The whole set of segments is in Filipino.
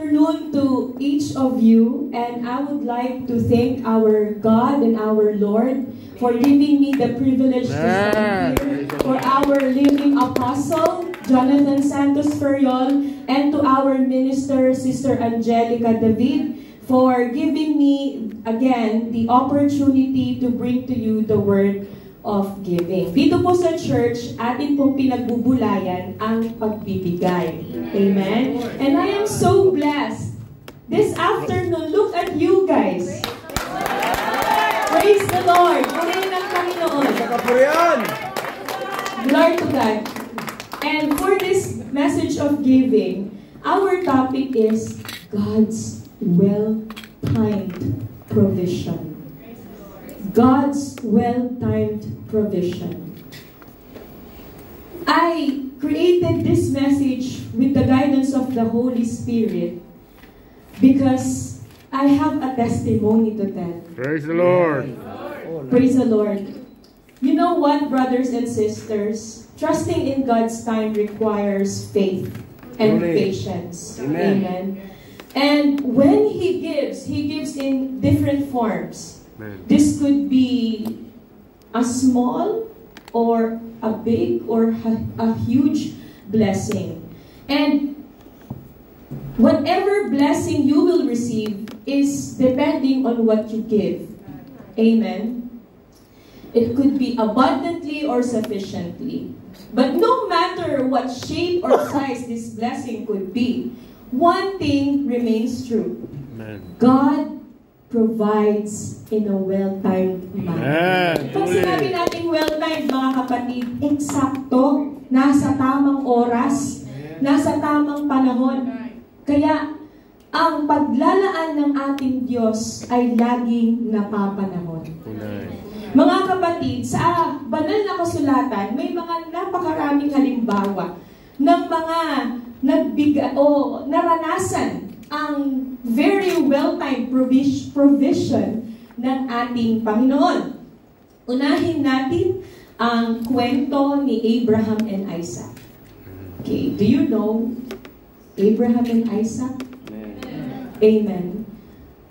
Afternoon to each of you, and I would like to thank our God and our Lord for giving me the privilege to stand here, for our living apostle, Jonathan Santos Ferriol, and to our minister, Sister Angelica David, for giving me, again, the opportunity to bring to you the word of giving. Dito po sa church, atin pong pinagbubulayan ang pagbibigay. Amen? And I am so blessed. This afternoon, look at you guys. Praise the Lord. Purihin ang Panginoon. Glory to God. And for this message of giving, our topic is God's well-timed provision. God's well-timed provision. I created this message with the guidance of the Holy Spirit because I have a testimony to tell. Praise the Lord. Praise the Lord. You know what, brothers and sisters? Trusting in God's time requires faith and patience. Amen. And when He gives in different forms. This could be a small or a big or a huge blessing. And whatever blessing you will receive is depending on what you give. Amen. It could be abundantly or sufficiently. But no matter what shape or size this blessing could be, one thing remains true. Amen. God provides in a well-timed manner. Pag sinabi natin well-timed, mga kapatid, eksakto, nasa tamang oras, nasa tamang panahon. Kaya, ang paglalaan ng ating Diyos ay laging napapanahon. Mga kapatid, sa banal na kasulatan, may mga napakaraming halimbawa ng mga naranasan ang very well-timed provision ng ating Panginoon. Unahin natin ang kwento ni Abraham and Isaac. Okay, do you know Abraham and Isaac? Amen.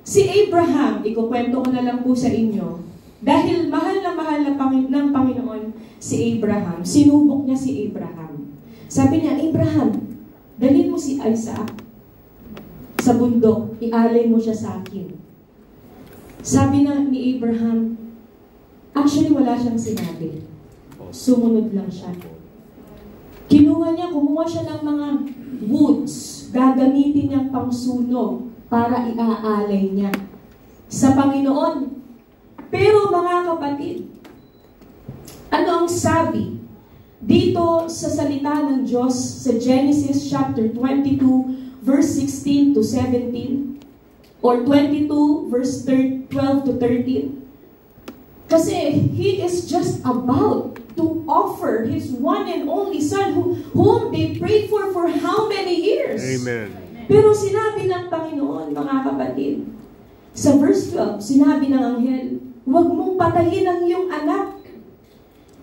Si Abraham, ikukwento ko na lang po sa inyo, dahil mahal na ng Panginoon si Abraham, sinubok niya si Abraham. Sabi niya, Abraham, dalhin mo si Isaac sa bundok, ialay mo siya sa akin. Sabi na ni Abraham, actually wala siyang sinabi. Sumunod lang siya. Kumuha siya ng mga woods, gagamitin niyang pangsunog para iaalay niya sa Panginoon. Pero mga kapatid, ano ang sabi dito sa salita ng Diyos sa Genesis chapter 22, verse 16 to 17, or 22, verse 12 to 13. Kasi he is just about to offer his one and only son whom they prayed for how many years? Amen. Pero sinabi ng Panginoon, mga kapatid, sa verse 12, sinabi ng anghel, huwag mong patayin ang iyong anak.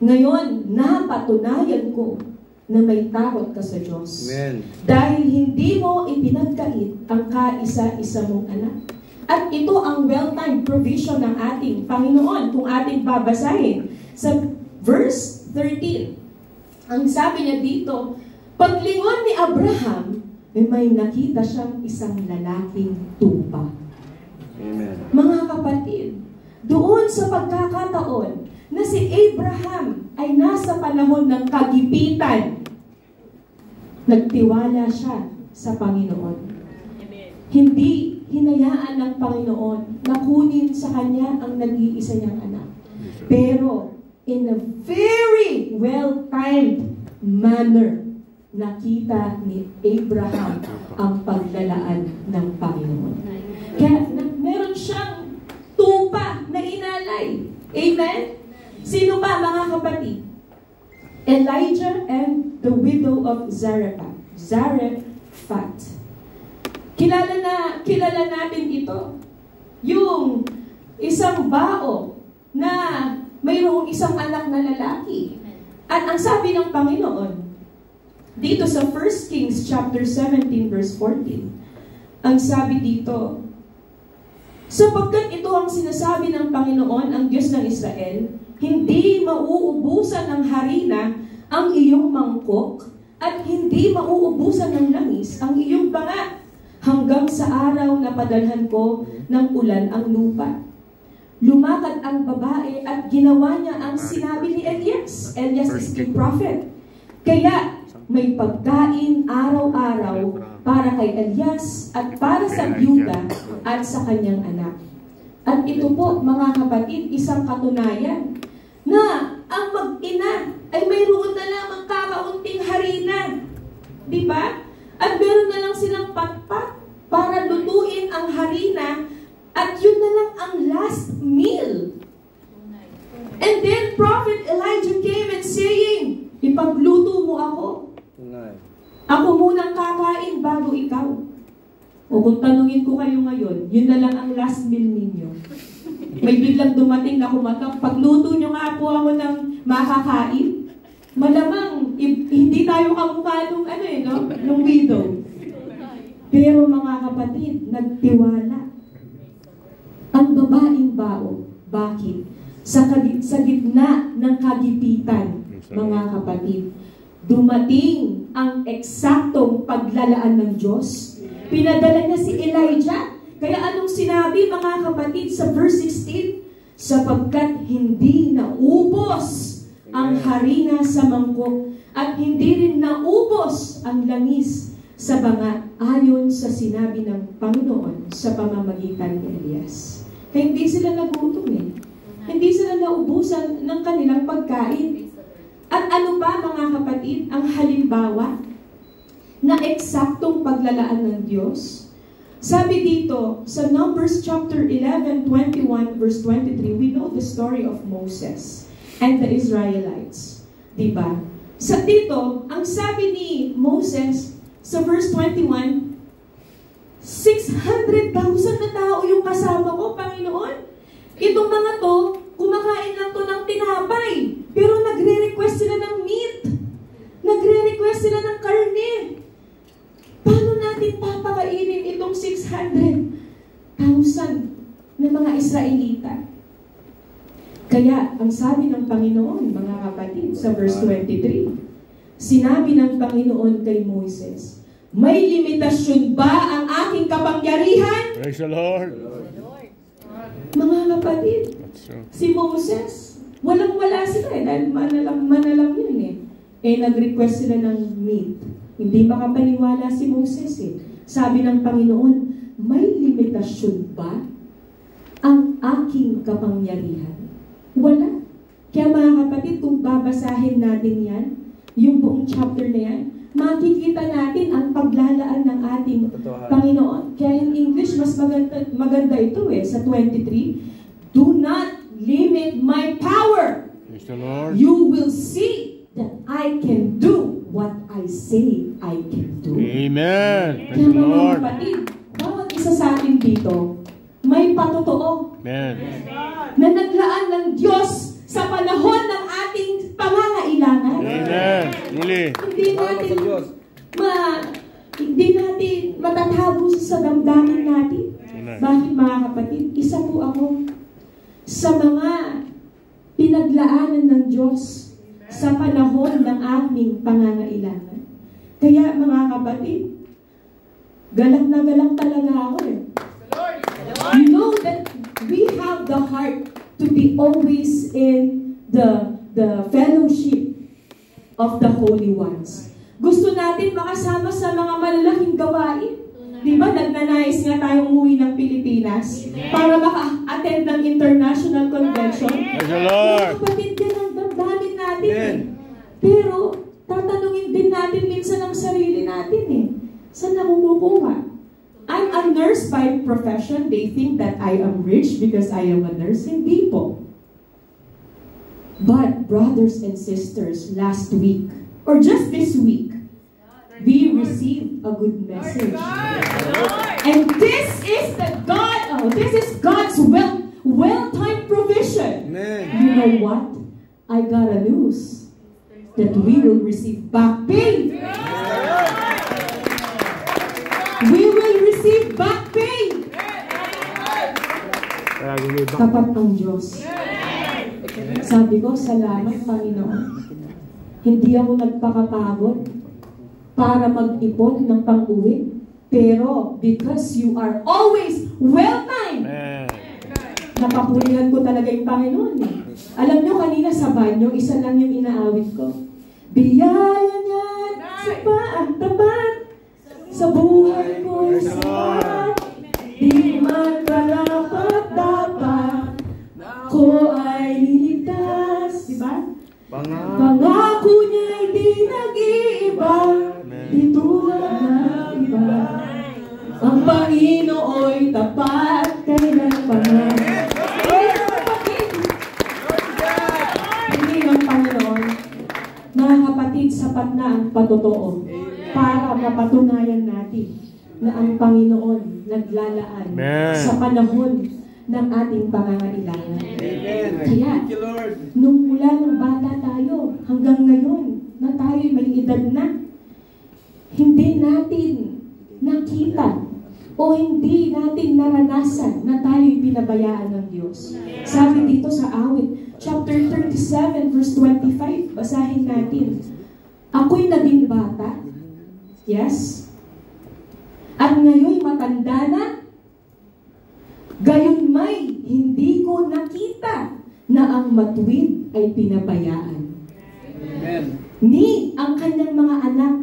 Ngayon, napatunayan ko na may takot ka sa Diyos. Amen. Dahil hindi mo ipinagkait ang kaisa-isa mong anak. At ito ang well-timed provision ng ating Panginoon kung ating babasahin. Sa verse 13, ang sabi niya dito, paglingon ni Abraham, may nakita siyang isang lalaking tupa. Amen. Mga kapatid, doon sa pagkakataon na si Abraham ay nasa panahon ng kagipitan, nagtiwala siya sa Panginoon. Amen. Hindi hinayaan ng Panginoon na kunin sa kanya ang nag-iisa niyang anak. Pero, in a very well-timed manner, nakita ni Abraham ang paglalaan ng Panginoon. Kaya meron siyang tupa na inalay. Amen? Sino pa, mga kapatid? Elijah and the widow of Zarephath. Kilala natin ito. Yung isang bao na mayroong isang anak na lalaki. At ang sabi ng Panginoon, dito sa 1 Kings chapter 17 verse 14, ang sabi dito, sapagkat ito ang sinasabi ng Panginoon, ang Diyos ng Israel, hindi mauubusan ng harina ang iyong mangkok at hindi mauubusan ng langis ang iyong banga hanggang sa araw na padalhan ko ng ulan ang lupa. Lumakad ang babae at ginawa niya ang sinabi ni Elias. Elias is the prophet. Kaya may pagkain araw-araw para kay Elias at para sa byuda at sa kanyang anak. At ito po, mga kapatid, isang katunayan na ang mag-ina ay mayroon na lamang kakaunting harina. Di ba? At meron na lang silang patpat para lutuin ang harina at yun na lang ang last meal. And then Prophet Elijah came and saying, ipagluto mo ako. Ako munang kakain bago ikaw. O kung tanungin ko kayo ngayon, yun na lang ang last meal ninyo. May biglang dumating na kumatang, pagluto nyo nga po ako ng makakain. Malamang, hindi tayo kamukha nung nung widow. Pero mga kapatid, nagtiwala. Ang babaeng bao. Bakit? Sa gitna ng kagipitan, mga kapatid, dumating ang eksaktong paglalaan ng Diyos. Pinadala niya si Elijah. Kaya anong sinabi, mga kapatid, sa verse 16? Sapagkat hindi naubos ang harina sa mangkok at hindi rin naubos ang langis sa banga ayon sa sinabi ng Panginoon sa pamamagitan ni Elias. Kaya hindi sila nagutom Hindi sila naubusan ng kanilang pagkain. At ano ba, mga kapatid, ang halimbawa na eksaktong paglalaan ng Diyos? Sabi dito, sa Numbers chapter 11, 21, verse 23, we know the story of Moses and the Israelites. Diba? Sa dito, ang sabi ni Moses, sa verse 21, 600,000 na tao yung kasama ko, Panginoon. Itong mga to, kumakain lang to ng tinapay. Pero nagre-request sila ng meat. Nagre-request sila ng karne. Paano natin papakainin itong 600,000 na mga Israelita? Kaya, ang sabi ng Panginoon, mga kapatid, sa verse 23, sinabi ng Panginoon kay Moses, may limitasyon ba ang aking kapangyarihan? Praise the Lord. Mga kapatid, si Moses, walang-wala sila dahil manalang yun nag-request sila ng meat. Hindi makapaniwala si Moses Sabi ng Panginoon, may limitasyon ba ang aking kapangyarihan? Wala. Kaya mga kapatid, kung babasahin natin yan, yung buong chapter na yan, makikita natin ang paglalaan ng ating Panginoon. Kaya in English, mas maganda ito sa 23. Do not limit my power. Praise the Lord. You will see that I can do what I say I can do. Amen. Praise Kaya the mga Lord. kapatid, bawat isa sa atin dito, may patotoo Amen. na naglaan ng Diyos sa panahon ng ating pangangailangan. Amen. Truly. Hindi natin matatago sa damdamin natin. Bakit, mga kapatid? Isa po ako sa mga pinaglaanan ng Diyos sa panahon ng aming pangangailangan. Kaya, mga kapatid, galang na galang talaga ako You know that we have the heart to be always in the fellowship of the holy ones. Gusto natin makasama sa mga malalaking gawain. Di ba, nagnanais nga tayong umuwi ng Pilipinas para maka-attend ng international convention. Praise the Lord. Kapatid, yan ang damdamin natin Pero, tatanungin din natin minsan ang sarili natin Saan nakukuha? I'm a nurse by profession. They think that I am rich because I am a nurse. Hindi po. But, brothers and sisters, last week, or just this week, we received a good message. And this is God's well-timed provision. You know what? I got a news that we will receive back pay. We will receive back pay. Tapat ng Diyos. Sabi ko, salamat Panginoon. Hindi ako nagpakapagod para mag-ipon ng pang-uwi. Pero because you are always well-timed, napapurihan ko talaga yung Panginoon. Alam nyo, kanina sa banyo, isa lang yung inaawit ko. Biyaya niya tapat sa buhay ko sapat. Di man karapat dapat ko ay niligtas. Diba? Pangako niya'y di nag-iiba. Di tulad ng iba. Ang Panginoo'y tapat kailanman. Hindi ng Panginoon. Mga kapatid, sapat na ang patotoo para mapatunayan natin na ang Panginoon naglalaan sa panahon ng ating pangangailangan. Kaya, nung mula ng bata tayo hanggang ngayon na tayo may edad na, hindi natin nakita o hindi natin naranasan na tayo'y pinabayaan ng Diyos. Sabi dito sa awit, chapter 37, verse 25, basahin natin. Ako'y naging bata, yes, at ngayon'y matanda na, gayon may hindi ko nakita na ang matuwid ay pinabayaan. Amen. Ni ang kanyang mga anak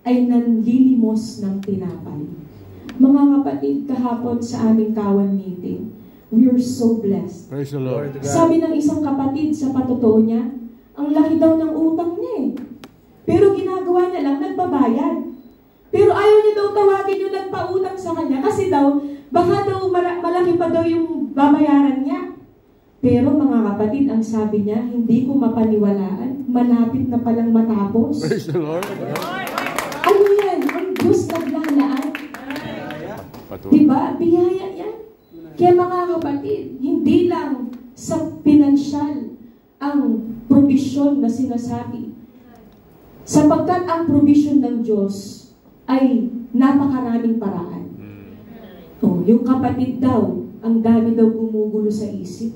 ay nanlilimos ng tinapay. Mga kapatid, kahapon sa aming kawan meeting, we are so blessed. Praise the Lord. Sabi ng isang kapatid sa patotoo niya, ang laki daw ng utang niya eh. Pero ginagawa niya lang, nagbabayad. Pero ayaw niya daw tawagin yung nagpautang sa kanya kasi daw, baka daw malaki pa daw yung babayaran niya. Pero mga kapatid, ang sabi niya, hindi ko mapaniwalaan, malapit na palang matapos. Praise the Lord. Ano yan? Ang Diyos naglalaan. Diba? Biyaya yan. Kaya mga kapatid, hindi lang sa pinansyal ang provision na sinasabi. Sapagkat ang provision ng Diyos ay napakaraming paraan. Yung kapatid daw, ang dami daw gumugulo sa isip.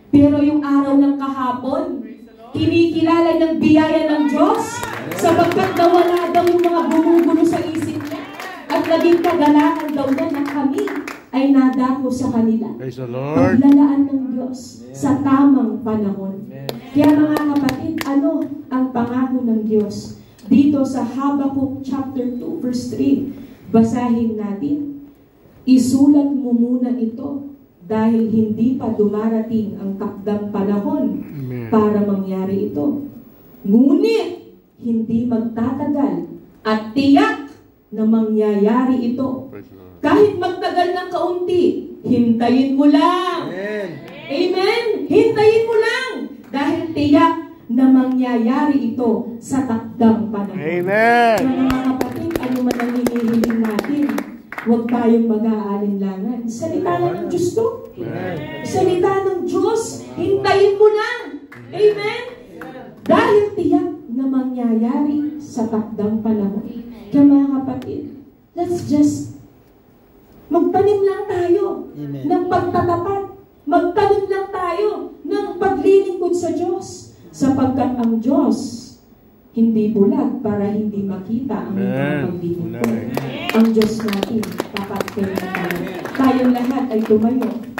Pero yung araw ng kahapon, kinikilala ng biyaya ng Diyos sapagkat nawala daw yung mga gumugulo sa isip niya. At naging kagalangan daw niya na kami ay nadako sa kanila. Praise the Lord. Paglalaan ng Diyos sa tamang panahon. Kaya mga kapatid, ano ang pangako ng Diyos? Dito sa Habakkuk chapter 2 verse 3, basahin natin. Isulat mo muna ito dahil hindi pa dumarating ang takdang panahon para mangyari ito. Ngunit hindi magtatagal at tiyak na mangyayari ito. Kahit magtagal ng kaunti, hintayin mo lang. Amen? Hintayin mo lang dahil tiyak na mangyayari ito sa takdang panahon. Amen. Mga kapatid, ano man ang hinihiling natin, huwag tayong mag-aalinlangan. Salita na ng Diyos to. Salita ng Diyos, hintayin mo lang. Amen? Dahil tiyak na mangyayari sa takdang panahon. Kaya mga kapatid, let's just magtanim lang tayo ng pagtatapat. Magtanim lang tayo ng paglilingkod sa Diyos. Sapagkat ang Diyos hindi bulag para hindi makita ang mga paglilingkod. Ang Diyos natin, tapat kayo na tayo. Tayong lahat ay tumayo.